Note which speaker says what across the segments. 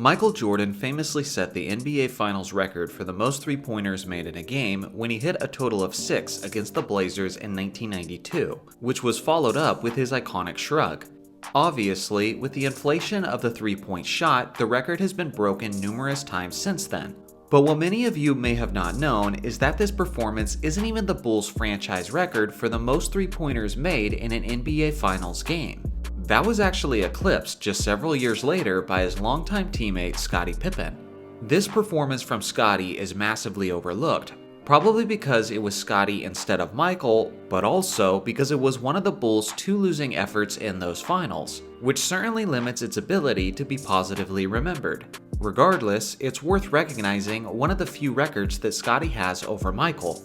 Speaker 1: Michael Jordan famously set the NBA Finals record for the most three-pointers made in a game when he hit a total of 6 against the Blazers in 1992, which was followed up with his iconic shrug. Obviously, with the inflation of the three-point shot, the record has been broken numerous times since then. But what many of you may have not known is that this performance isn't even the Bulls' franchise record for the most three-pointers made in an NBA Finals game. That was actually eclipsed just several years later by his longtime teammate Scottie Pippen. This performance from Scottie is massively overlooked, probably because it was Scottie instead of Michael, but also because it was one of the Bulls' 2 losing efforts in those finals, which certainly limits its ability to be positively remembered. Regardless, it's worth recognizing one of the few records that Scottie has over Michael.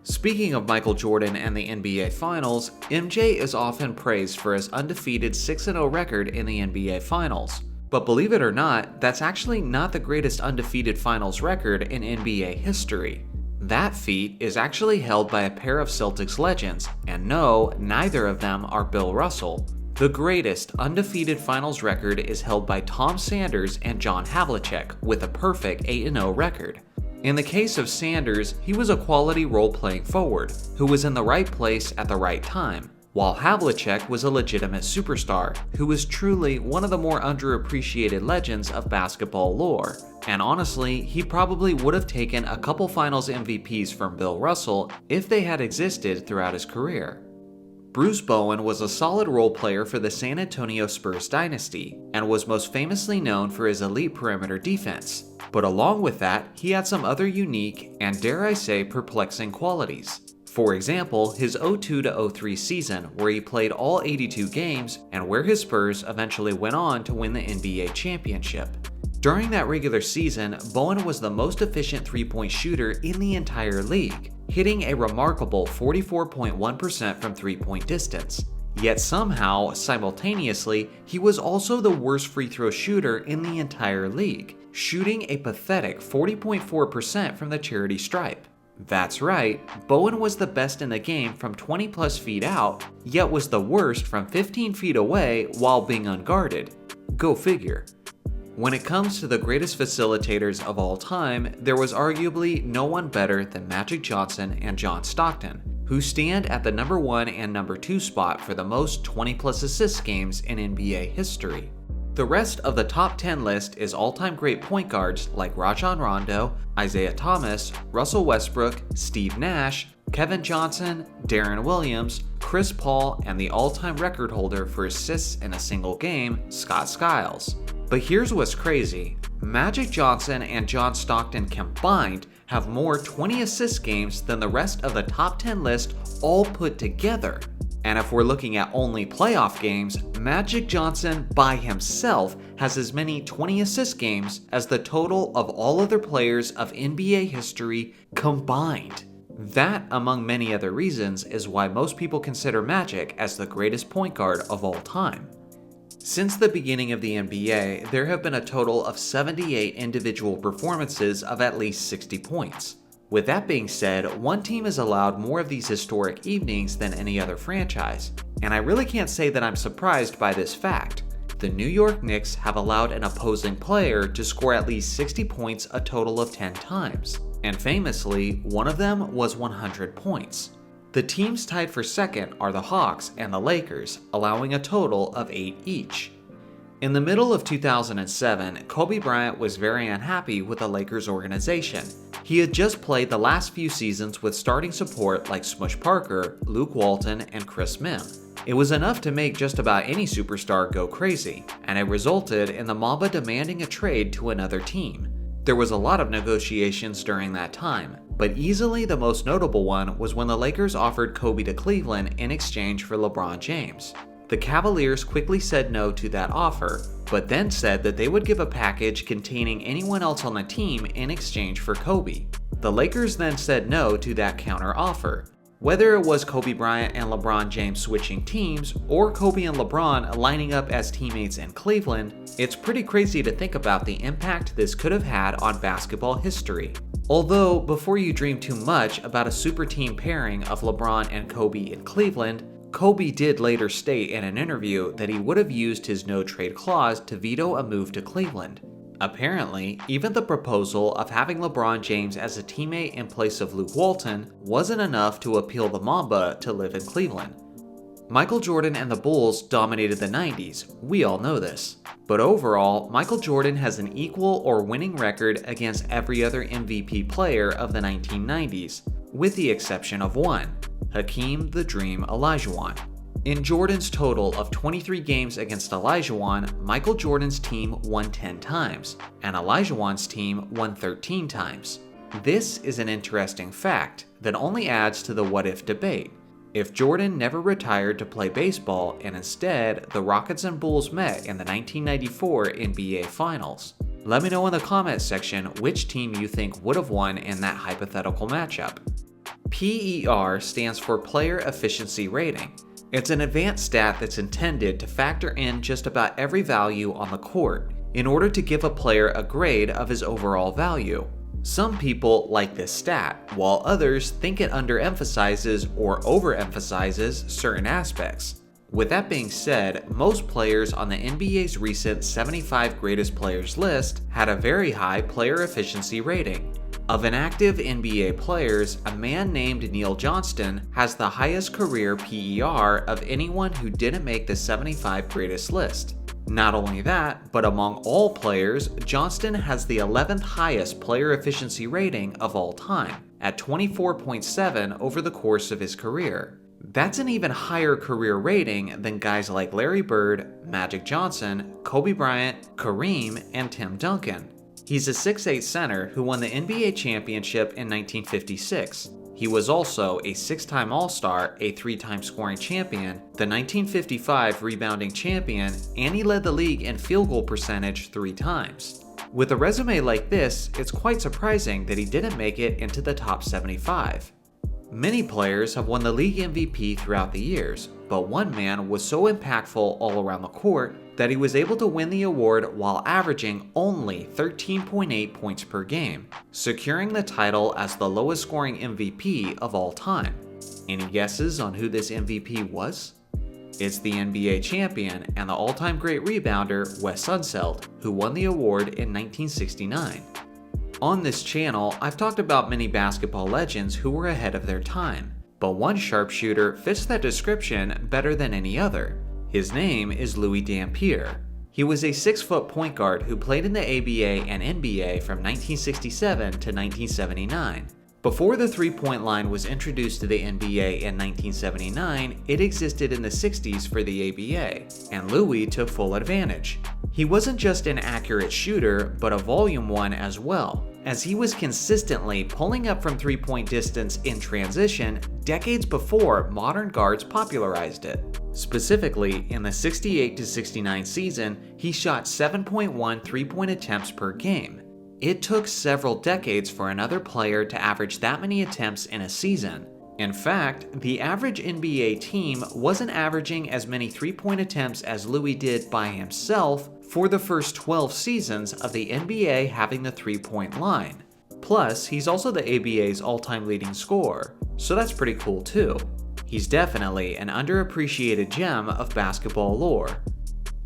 Speaker 1: Speaking of Michael Jordan and the NBA Finals, MJ is often praised for his undefeated 6-0 record in the NBA Finals. But believe it or not, that's actually not the greatest undefeated Finals record in NBA history. That feat is actually held by a pair of Celtics legends, and no, neither of them are Bill Russell. The greatest undefeated Finals record is held by Tom Sanders and John Havlicek with a perfect 8-0 record. In the case of Sanders, he was a quality role-playing forward who was in the right place at the right time, while Havlicek was a legitimate superstar who was truly one of the more underappreciated legends of basketball lore. And honestly, he probably would have taken a couple Finals MVPs from Bill Russell if they had existed throughout his career. Bruce Bowen was a solid role player for the San Antonio Spurs dynasty, and was most famously known for his elite perimeter defense. But along with that, he had some other unique, and dare I say perplexing qualities. For example, his 02-03 season, where he played all 82 games, and where his Spurs eventually went on to win the NBA championship. During that regular season, Bowen was the most efficient three-point shooter in the entire league, hitting a remarkable 44.1% from three-point distance. Yet somehow, simultaneously, he was also the worst free throw shooter in the entire league, shooting a pathetic 40.4% from the charity stripe. That's right, Bowen was the best in the game from 20 plus feet out, yet was the worst from 15 feet away while being unguarded. Go figure. When it comes to the greatest facilitators of all time, there was arguably no one better than Magic Johnson and John Stockton, who stand at the number 1 and number 2 spot for the most 20-plus assist games in NBA history. The rest of the top 10 list is all-time great point guards like Rajon Rondo, Isaiah Thomas, Russell Westbrook, Steve Nash, Kevin Johnson, Deron Williams, Chris Paul, and the all-time record holder for assists in a single game, Scott Skiles. But here's what's crazy. Magic Johnson and John Stockton combined have more 20 assist games than the rest of the top 10 list all put together. And if we're looking at only playoff games, Magic Johnson by himself has as many 20 assist games as the total of all other players of NBA history combined. That, among many other reasons, is why most people consider Magic as the greatest point guard of all time. Since the beginning of the NBA, there have been a total of 78 individual performances of at least 60 points. With that being said, one team has allowed more of these historic evenings than any other franchise, and I really can't say that I'm surprised by this fact. The New York Knicks have allowed an opposing player to score at least 60 points a total of 10 times, and famously, one of them was 100 points. The teams tied for second are the Hawks and the Lakers, allowing a total of 8 each. In the middle of 2007, Kobe Bryant was very unhappy with the Lakers organization. He had just played the last few seasons with starting support like Smush Parker, Luke Walton, and Chris Mim. It was enough to make just about any superstar go crazy, and it resulted in the Mamba demanding a trade to another team. There was a lot of negotiations during that time, but easily the most notable one was when the Lakers offered Kobe to Cleveland in exchange for LeBron James. The Cavaliers quickly said no to that offer, but then said that they would give a package containing anyone else on the team in exchange for Kobe. The Lakers then said no to that counter offer. Whether it was Kobe Bryant and LeBron James switching teams, or Kobe and LeBron lining up as teammates in Cleveland, it's pretty crazy to think about the impact this could have had on basketball history. Although, before you dream too much about a super team pairing of LeBron and Kobe in Cleveland, Kobe did later state in an interview that he would have used his no-trade clause to veto a move to Cleveland. Apparently, even the proposal of having LeBron James as a teammate in place of Luke Walton wasn't enough to appeal the Mamba to live in Cleveland. Michael Jordan and the Bulls dominated the 90s, we all know this. But overall, Michael Jordan has an equal or winning record against every other MVP player of the 1990s, with the exception of one, Hakeem the Dream Olajuwon. In Jordan's total of 23 games against Olajuwon, Michael Jordan's team won 10 times, and Olajuwon's team won 13 times. This is an interesting fact that only adds to the what-if debate. If Jordan never retired to play baseball and instead the Rockets and Bulls met in the 1994 NBA Finals? Let me know in the comments section which team you think would have won in that hypothetical matchup. PER stands for Player Efficiency Rating. It's an advanced stat that's intended to factor in just about every value on the court in order to give a player a grade of his overall value. Some people like this stat, while others think it underemphasizes or overemphasizes certain aspects. With that being said, most players on the NBA's recent 75 Greatest Players list had a very high player efficiency rating. Of inactive NBA players, a man named Neil Johnston has the highest career PER of anyone who didn't make the 75 Greatest list. Not only that, but among all players, Johnston has the 11th highest player efficiency rating of all time, at 24.7 over the course of his career. That's an even higher career rating than guys like Larry Bird, Magic Johnson, Kobe Bryant, Kareem, and Tim Duncan. He's a 6'8" center who won the NBA championship in 1956. He was also a 6-time All-Star, a 3-time scoring champion, the 1955 rebounding champion, and he led the league in field goal percentage 3 times. With a resume like this, it's quite surprising that he didn't make it into the top 75. Many players have won the league MVP throughout the years, but one man was so impactful all around the court that he was able to win the award while averaging only 13.8 points per game, securing the title as the lowest scoring MVP of all time. Any guesses on who this MVP was? It's the NBA champion and the all-time great rebounder Wes Unseld, who won the award in 1969. On this channel, I've talked about many basketball legends who were ahead of their time, but one sharpshooter fits that description better than any other. His name is Louis Dampier. He was a 6-foot point guard who played in the ABA and NBA from 1967 to 1979. Before the three-point line was introduced to the NBA in 1979, it existed in the 60s for the ABA, and Louis took full advantage. He wasn't just an accurate shooter, but a volume one as well, as he was consistently pulling up from three-point distance in transition decades before modern guards popularized it. Specifically, in the 68-69 season, he shot 7.1 three-point attempts per game. It took several decades for another player to average that many attempts in a season. In fact, the average NBA team wasn't averaging as many three-point attempts as Louis did by himself for the first 12 seasons of the NBA having the three-point line. Plus, he's also the ABA's all-time leading scorer, so that's pretty cool too. He's definitely an underappreciated gem of basketball lore.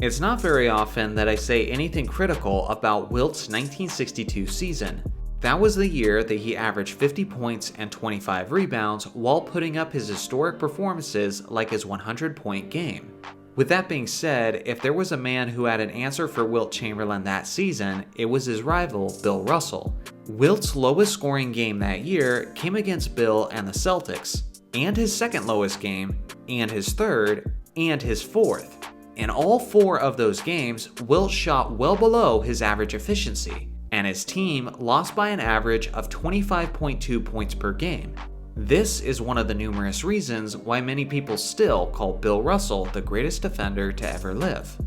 Speaker 1: It's not very often that I say anything critical about Wilt's 1962 season. That was the year that he averaged 50 points and 25 rebounds while putting up his historic performances like his 100-point game. With that being said, if there was a man who had an answer for Wilt Chamberlain that season, it was his rival, Bill Russell. Wilt's lowest scoring game that year came against Bill and the Celtics, and his second lowest game, and his third, and his fourth. In all 4 of those games, Wilt shot well below his average efficiency, and his team lost by an average of 25.2 points per game. This is one of the numerous reasons why many people still call Bill Russell the greatest defender to ever live.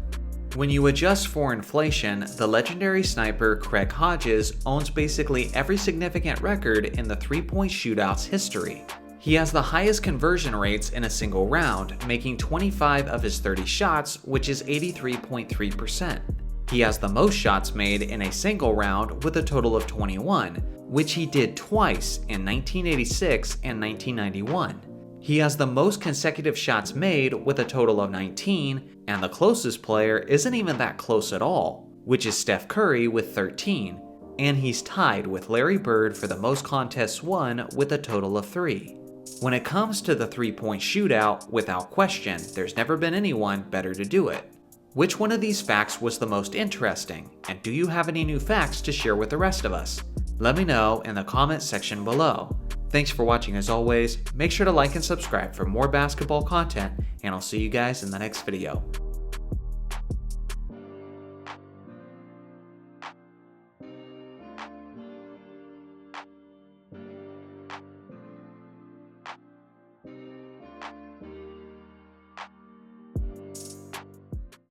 Speaker 1: When you adjust for inflation, the legendary sniper Craig Hodges owns basically every significant record in the three-point shootout's history. He has the highest conversion rates in a single round, making 25 of his 30 shots, which is 83.3%. He has the most shots made in a single round with a total of 21, which he did twice in 1986 and 1991. He has the most consecutive shots made with a total of 19, and the closest player isn't even that close at all. which is Steph Curry with 13, and he's tied with Larry Bird for the most contests won with a total of 3. When it comes to the 3-point shootout, without question, there's never been anyone better to do it. Which one of these facts was the most interesting, and do you have any new facts to share with the rest of us? Let me know in the comments section below. Thanks for watching as always, make sure to like and subscribe for more basketball content, and I'll see you guys in the next video.